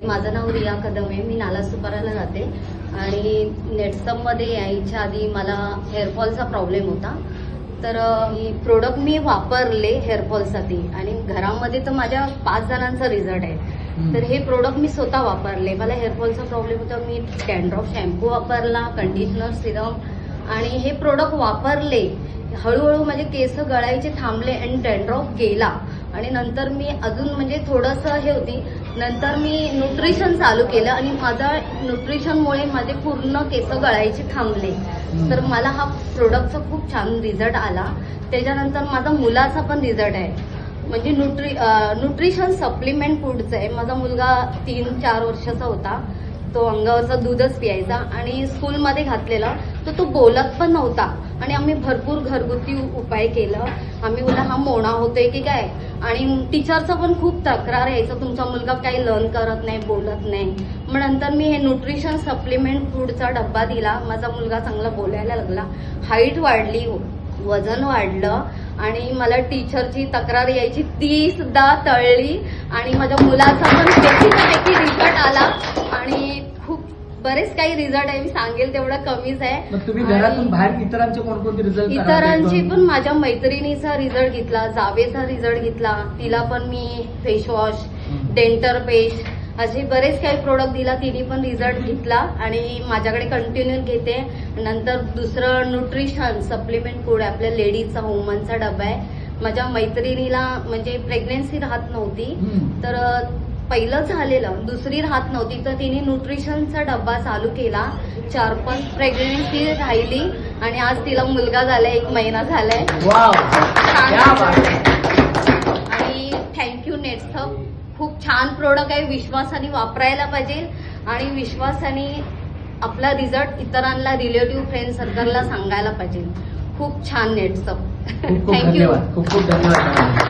माझं नाव रिया कदम आहे. मी नालासोपाराला राहते आणि नेटसममध्ये यायच्या आधी मला हेअरफॉलचा प्रॉब्लेम होता. तर ही प्रोडक्ट मी वापरले हेअरफॉलसाठी आणि घरामध्ये तर माझ्या 5 जणांचा रिझल्ट आहे. तर हे प्रोडक्ट मी स्वतः वापरले. मला हेअरफॉलचा प्रॉब्लेम होता. मी डॅन्ड्रफ शॅम्पू वापरला, कंडिशनर, सिरम आणि हे प्रोडक्ट वापरले. हळूहळू माझे केस गळायचे थांबले आणि डॅन्ड्रफ गेला. आणि नंतर मी अजून म्हणजे थोडंसं हे होती. नंतर मी न्यूट्रिशन चालू केलं आणि माझा न्यूट्रिशनमुळे माझे पूर्ण केस गळायचे थांबले. तर मला हा प्रोडक्टचा खूप छान रिझल्ट आला. त्याच्यानंतर माझा मुलाचा पण रिझल्ट आहे. म्हणजे न्यूट्रिशन सप्लिमेंट फूडचं आहे. माझा मुलगा 3-4 वर्षाचा होता. तो अंगावरचा दूधच पियायचा आणि स्कूलमध्ये घातलेला तर तो बोलत पण नव्हता. आणि आम्ही भरपूर घरगुती उपाय केलं. आम्ही बोला हा मोणा होतोय की काय. आणि टीचरचा पण खूप तक्रार यायचा, तुमचा मुलगा काही लर्न करत नाही, बोलत नाही. मग नंतर मी हे न्यूट्रिशन सप्लिमेंट फूडचा डब्बा दिला. माझा मुलगा चांगला बोलायला लागला, हाईट वाढली, वजन वाढलं आणि मला टीचरची तक्रार यायची ती सुद्धा टळली. आणि माझ्या मुलाचा पण देखील रिझल्ट आला आणि खूप बरेच काही रिझल्ट आहे. मी सांगेल तेवढं कमीच आहे. मग तुम्ही घरातून बाहेर इतरांचे कोणकोणते रिझल्ट? इतरांची पण माझ्या मैत्रिणीचा रिझल्ट घेतला, जावेचा रिझल्ट घेतला. तिला पण मी फेसवॉश, डेंटर पेस्ट असे बरेच काही प्रोडक्ट दिला. तिने पण रिझल्ट घेतला आणि माझ्याकडे कंटिन्यू घेते. नंतर दुसरं न्यूट्रिशन सप्लिमेंट फूड आपल्या लेडीजचा वुमनचा डबा आहे. माझ्या मैत्रिणीला म्हणजे प्रेग्नेन्सी राहत नव्हती, तर पहिलं झालेलं, दुसरी राहत नव्हती, तर तिने न्यूट्रिशनचा डब्बा चालू केला. 4-5 प्रेग्नेन्सी राहिली आणि आज तिला मुलगा झालाय, 1 महिना झालाय. आणि थँक्यू नेटसप. खूप छान प्रोडक्ट आहे. विश्वासाने वापरायला पाहिजे आणि विश्वासाने आपला रिझल्ट इतरांना, रिलेटिव्ह, फ्रेंड सर्कलला सांगायला पाहिजे. खूप छान नेटसप. थँक्यू. खूप खूप धन्यवाद.